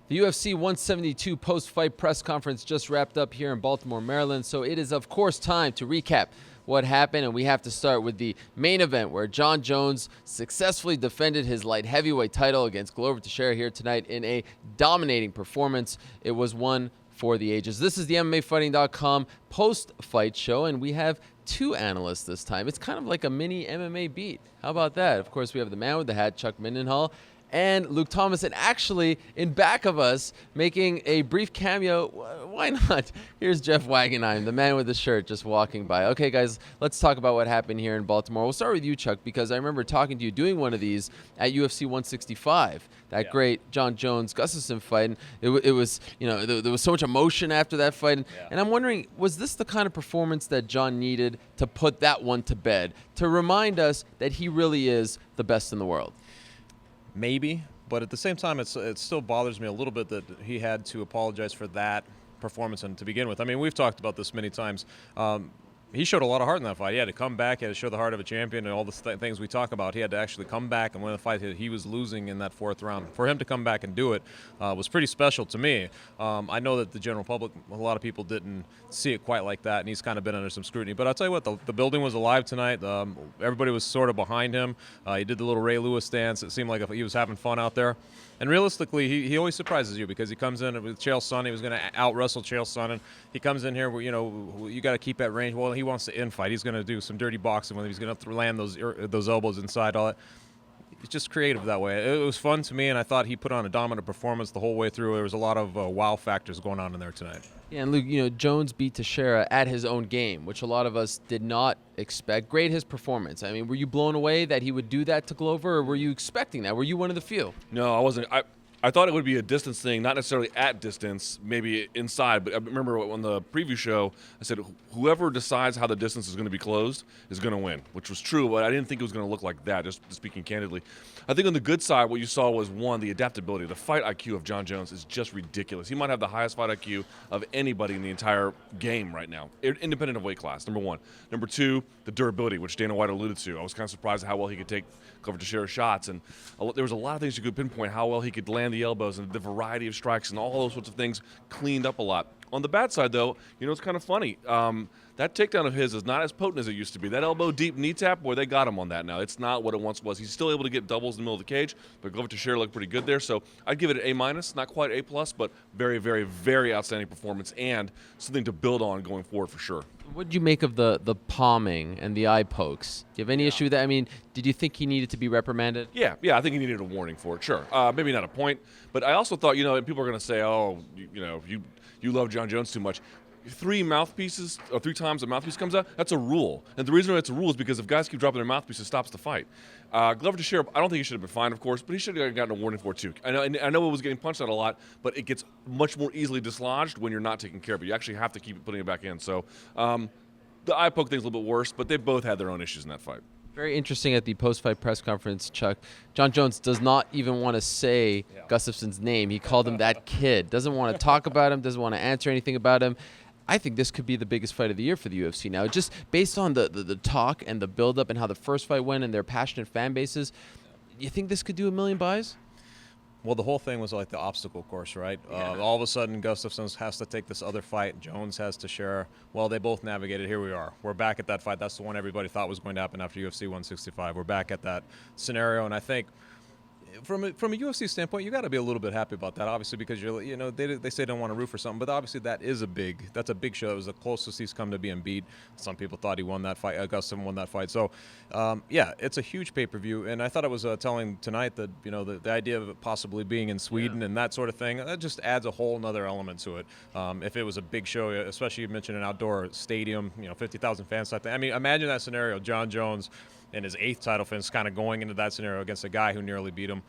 The UFC 172 post-fight press conference just wrapped up here in Baltimore, Maryland, so it is, of course, time to recap what happened, and we have to start with the main event where Jon Jones successfully defended his light heavyweight title against Glover Teixeira here tonight in a dominating performance. It was one for the ages. This is the MMAfighting.com post-fight show, and we have two analysts this time. It's kind of like a mini MMA beat. How about that? Of course, we have the man with the hat, Chuck Mindenhall, and Luke Thomas, and actually in back of us making a brief cameo, why not? Here's Jeff Wagenheim, the man with the shirt, just walking by. Okay, guys, let's talk about what happened here in Baltimore. We'll start with you, Chuck, because I remember talking to you doing one of these at UFC 165, that great Jon Jones Gustafsson fight. And it was, there was so much emotion after that fight. And I'm wondering, was this the kind of performance that Jon needed to put that one to bed, to remind us that he really is the best in the world? Maybe, but at the same time, it still bothers me a little bit that he had to apologize for that performance and to begin with. I mean, we've talked about this many times. He showed a lot of heart in that fight. He had to come back, he had to show the heart of a champion and all the things we talk about. He had to actually come back and win the fight. He was losing in that fourth round. For him to come back and do it was pretty special to me. I know that the general public, a lot of people didn't see it quite like that, and he's kind of been under some scrutiny. But I'll tell you what, the building was alive tonight. Everybody was sort of behind him. He did the little Ray Lewis dance. It seemed like he was having fun out there. And realistically, he always surprises you because he comes in with Chael Sonnen. He was going to out-wrestle Chael Sonnen. He comes in here where, you got to keep at range. Well, he wants to in-fight. He's going to do some dirty boxing with him. He's going to land those elbows inside, all that. He's just creative that way. It was fun to me, and I thought he put on a dominant performance the whole way through. There was a lot of wow factors going on in there tonight. Yeah, and Luke, Jones beat Teixeira at his own game, which a lot of us did not expect. Grade his performance. I mean, were you blown away that he would do that to Glover, or were you expecting that? Were you one of the few? No, I wasn't. I thought it would be a distance thing, not necessarily at distance, maybe inside. But I remember on the preview show, I said whoever decides how the distance is going to be closed is going to win, which was true, but I didn't think it was going to look like that, just speaking candidly. I think on the good side, what you saw was, one, the adaptability. The fight IQ of Jon Jones is just ridiculous. He might have the highest fight IQ of anybody in the entire game right now, independent of weight class, number one. Number two, the durability, which Dana White alluded to. I was kind of surprised at how well he could take Glover Teixeira shots, and there was a lot of things you could pinpoint, how well he could land the elbows and the variety of strikes and all those sorts of things cleaned up a lot. On the bad side, though, it's kind of funny. That takedown of his is not as potent as it used to be. That elbow deep knee tap, boy, they got him on that now. It's not what it once was. He's still able to get doubles in the middle of the cage, but Glover Teixeira looked pretty good there. So I'd give it an A-, not quite A+, but very, very, very outstanding performance and something to build on going forward for sure. What did you make of the palming and the eye pokes? Do you have any issue with that? I mean, did you think he needed to be reprimanded? Yeah, I think he needed a warning for it, sure. Maybe not a point, but I also thought, and people are going to say, oh, you love Jon Jones too much. 3 mouthpieces, or 3 times a mouthpiece comes out, that's a rule. And the reason it's a rule is because if guys keep dropping their mouthpiece, it stops the fight. Glover Teixeira, I don't think he should have been fined, of course, but he should have gotten a warning for it too. I know it was getting punched out a lot, but it gets much more easily dislodged when you're not taking care of it. You actually have to keep putting it back in. So the eye poke thing's a little bit worse, but they both had their own issues in that fight. Very interesting at the post-fight press conference, Chuck. Jon Jones does not even want to say Gustafsson's name. He called him that kid. Doesn't want to talk about him, doesn't want to answer anything about him. I think this could be the biggest fight of the year for the UFC now. Just based on the talk and the build-up and how the first fight went and their passionate fan bases, you think this could do 1 million buys? Well, the whole thing was like the obstacle course, right? Yeah. All of a sudden, Gustafsson has to take this other fight. Jones has to share. Well, they both navigated. Here we are. We're back at that fight. That's the one everybody thought was going to happen after UFC 165. We're back at that scenario, and I think from a UFC standpoint, you got to be a little bit happy about that, obviously, because they say they don't want to root for something, but obviously that's a big show. It was the closest he's come to being beat. Some people thought he won that fight. Gustafsson won that fight. So, it's a huge pay-per-view, and I thought it was telling tonight that the idea of it possibly being in Sweden and that sort of thing, that just adds a whole other element to it. If it was a big show, especially you mentioned an outdoor stadium, 50,000 fans type thing. I mean, imagine that scenario, Jon Jones in his 8th title defense, kind of going into that scenario against a guy who nearly beat him.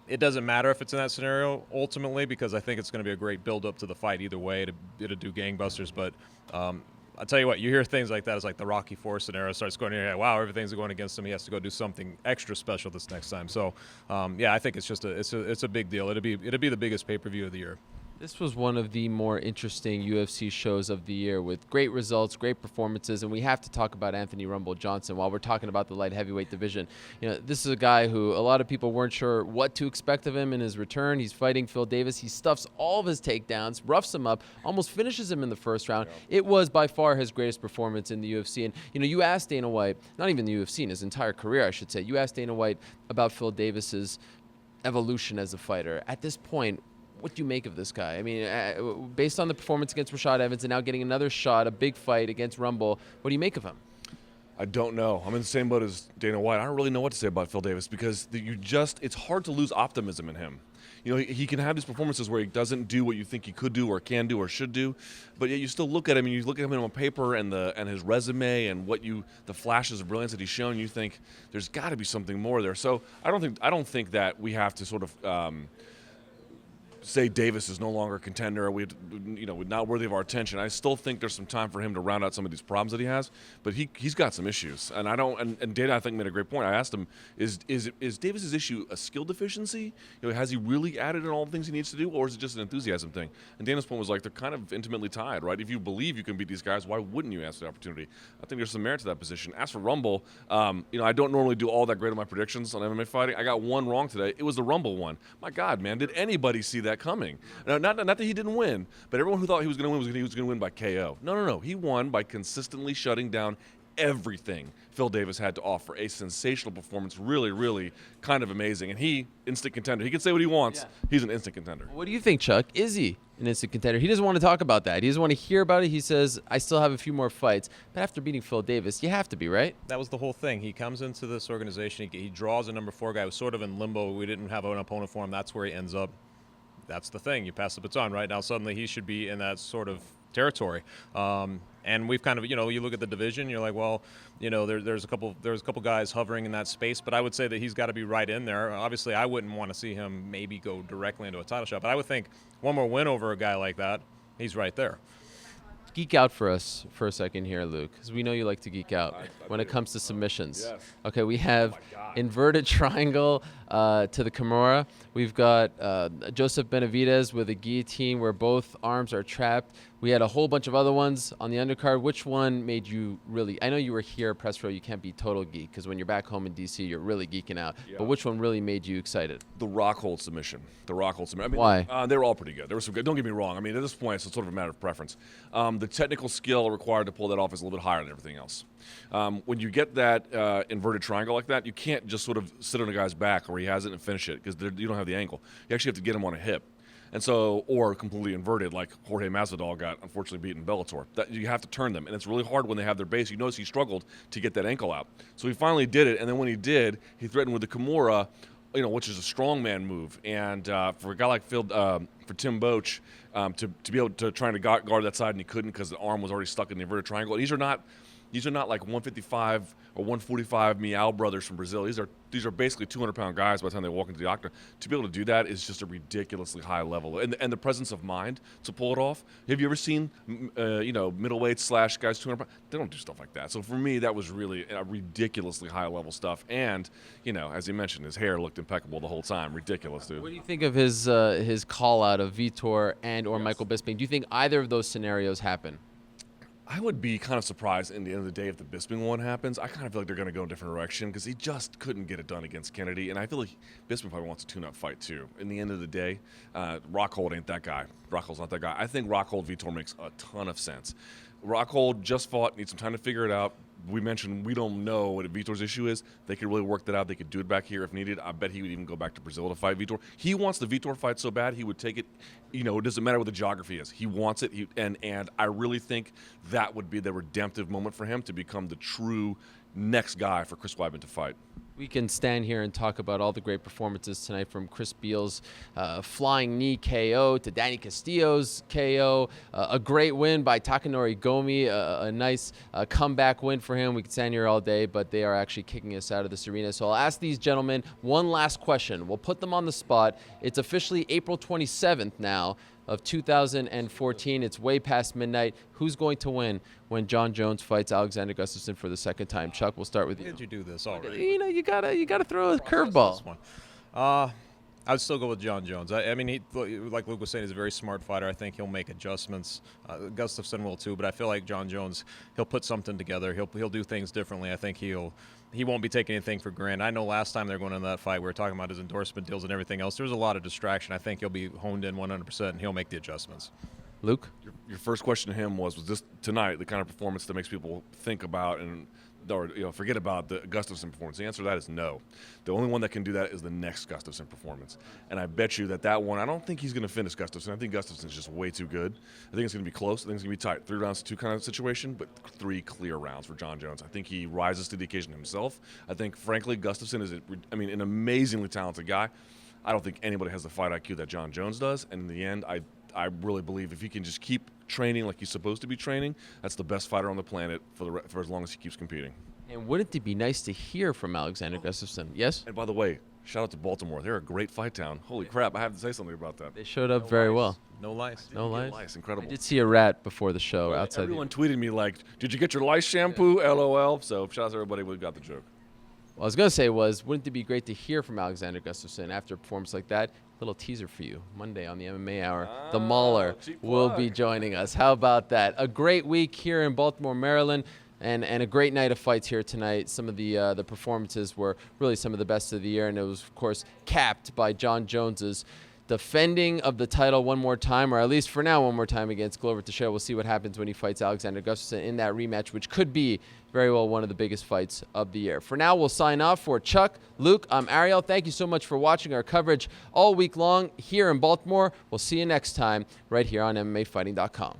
It doesn't matter if it's in that scenario ultimately, because I think it's going to be a great build-up to the fight either way. It'll do gangbusters. But I'll tell you what, you hear things like that as like the Rocky IV scenario starts going in your head. Wow, everything's going against him. He has to go do something extra special this next time. So, I think it's just it's a big deal. It'll be the biggest pay-per-view of the year. This was one of the more interesting UFC shows of the year with great results, great performances, and we have to talk about Anthony Rumble Johnson while we're talking about the light heavyweight division. This is a guy who a lot of people weren't sure what to expect of him in his return. He's fighting Phil Davis. He stuffs all of his takedowns, roughs him up, almost finishes him in the first round. Yeah. It was by far his greatest performance in the UFC. And, you asked Dana White, not even the UFC, in his entire career, I should say, you asked Dana White about Phil Davis's evolution as a fighter. At this point, what do you make of this guy? I mean, based on the performance against Rashad Evans and now getting another shot, a big fight against Rumble, what do you make of him? I don't know. I'm in the same boat as Dana White. I don't really know what to say about Phil Davis because it's hard to lose optimism in him. He can have these performances where he doesn't do what you think he could do or can do or should do, but yet you still look at him and you look at him on paper and his resume and the flashes of brilliance that he's shown. You think there's got to be something more there. So I don't think that we have to sort of say Davis is no longer a contender, or not worthy of our attention. I still think there's some time for him to round out some of these problems that he has, but he's got some issues, and and Dana I think made a great point. I asked him, is Davis's issue a skill deficiency? Has he really added in all the things he needs to do, or is it just an enthusiasm thing? And Dana's point was like they're kind of intimately tied, right? If you believe you can beat these guys, why wouldn't you ask for the opportunity? I think there's some merit to that position. As for Rumble, I don't normally do all that great on my predictions on MMA Fighting. I got one wrong today. It was the Rumble one. My God, man, did anybody see that coming? Not that he didn't win, but everyone who thought he was going to win he was going to win by KO. No. He won by consistently shutting down everything Phil Davis had to offer. A sensational performance, really, really kind of amazing. And instant contender. He can say what he wants. Yeah. He's an instant contender. What do you think, Chuck? Is he an instant contender? He doesn't want to talk about that. He doesn't want to hear about it. He says, I still have a few more fights. But after beating Phil Davis, you have to be, right? That was the whole thing. He comes into this organization. He draws a number 4 guy who was sort of in limbo. We didn't have an opponent for him. That's where he ends up. That's the thing. You pass the baton, right? Now suddenly he should be in that sort of territory. And we've kind of, you look at the division, you're like, well, there's a couple guys hovering in that space, but I would say that he's got to be right in there. Obviously, I wouldn't want to see him maybe go directly into a title shot, but I would think one more win over a guy like that, he's right there. Geek out for us for a second here, Luke, because we know you like to geek out when it comes to submissions. Yes. Okay, we have inverted triangle to the Kimura. We've got Joseph Benavidez with a guillotine where both arms are trapped. We had a whole bunch of other ones on the undercard. Which one made you really – I know you were here at Press Row. You can't be total geek because when you're back home in D.C., you're really geeking out. Yeah. But which one really made you excited? The Rockhold submission. I mean, why? They were all pretty good. There were some good. Don't get me wrong. I mean, at this point, it's sort of a matter of preference. The technical skill required to pull that off is a little bit higher than everything else. When you get that inverted triangle like that, you can't just sort of sit on a guy's back where he has it and finish it because you don't have the angle. You actually have to get him on a hip. And so, or completely inverted, like Jorge Masvidal got unfortunately beaten in Bellator. That you have to turn them, and it's really hard when they have their base. You notice he struggled to get that ankle out. So he finally did it, and then when he did, he threatened with the Kimura, which is a strongman move. And for a guy like Phil, for Tim Boach, to be able to try to guard that side, and he couldn't because the arm was already stuck in the inverted triangle. These are not like 155 or 145 Miao brothers from Brazil. These are basically 200-pound guys by the time they walk into the octagon. To be able to do that is just a ridiculously high level, and the presence of mind to pull it off. Have you ever seen middleweights / guys 200 pounds? They don't do stuff like that. So for me, that was really a ridiculously high level stuff. And as you mentioned, his hair looked impeccable the whole time. Ridiculous, dude. What do you think of his call out of Vitor or Michael Bisping? Do you think either of those scenarios happen? I would be kind of surprised in the end of the day if the Bisping one happens. I kind of feel like they're going to go in a different direction because he just couldn't get it done against Kennedy. And I feel like Bisping probably wants a tune-up fight too. In the end of the day, Rockhold ain't that guy. Rockhold's not that guy. I think Rockhold Vitor makes a ton of sense. Rockhold just fought, needs some time to figure it out. We mentioned we don't know what Vitor's issue is. They could really work that out. They could do it back here if needed. I bet he would even go back to Brazil to fight Vitor. He wants the Vitor fight so bad he would take it. It doesn't matter what the geography is. He wants it. And I really think that would be the redemptive moment for him to become the true next guy for Chris Weidman to fight. We can stand here and talk about all the great performances tonight, from Chris Beal's flying knee KO to Danny Castillo's KO, a great win by Takanori Gomi, a nice comeback win for him. We could stand here all day, but they are actually kicking us out of this arena. So I'll ask these gentlemen one last question. We'll put them on the spot. It's officially April 27th now of 2014. It's way past midnight. Who's going to win when John Jones fights Alexander Gustafsson for the second time? Chuck, we'll start with you. Why did you do this already? You gotta throw a curveball. I I would still go with John Jones. I mean, like Luke was saying, he's a very smart fighter. I think he'll make adjustments. Gustafsson will too, but I feel like John Jones, he'll put something together. He'll do things differently. I think he won't be taking anything for granted. I know last time they were going into that fight, we were talking about his endorsement deals and everything else. There was a lot of distraction. I think he'll be honed in 100%, and he'll make the adjustments. Luke? Your first question to him was this tonight the kind of performance that makes people think about or forget about the Gustafsson performance? The answer to that is no. The only one that can do that is the next Gustafsson performance. And I bet you that one, I don't think he's going to finish Gustafsson. I think Gustafsson's just way too good. I think it's going to be close. I think it's going to be tight. 3 rounds to 2 kind of situation, but 3 clear rounds for John Jones. I think he rises to the occasion himself. I think, frankly, Gustafsson is, an amazingly talented guy. I don't think anybody has the fight IQ that John Jones does. And in the end, I really believe if he can just keep training like he's supposed to be training, that's the best fighter on the planet for as long as he keeps competing. And wouldn't it be nice to hear from Alexander Gustafsson? Yes? And by the way, shout out to Baltimore. They're a great fight town. Holy crap, I have to say something about that. They showed up very well. No lice. No lice? Lice, incredible. I did see a rat before the show outside. Everyone tweeted me like, did you get your lice shampoo? Yeah. LOL. So shout out to everybody who got the joke. What I was going to say was, wouldn't it be great to hear from Alexander Gustafsson after a performance like that? Little teaser for you. Monday on the MMA Hour, the Mauler will be joining us. How about that? A great week here in Baltimore, Maryland, and a great night of fights here tonight. Some of the performances were really some of the best of the year, and it was, of course, capped by John Jones's defending of the title one more time, or at least for now one more time against Glover Teixeira. We'll see what happens when he fights Alexander Gustafsson in that rematch, which could be very well one of the biggest fights of the year. For now, we'll sign off. For Chuck, Luke, I'm Ariel. Thank you so much for watching our coverage all week long here in Baltimore. We'll see you next time right here on MMAfighting.com.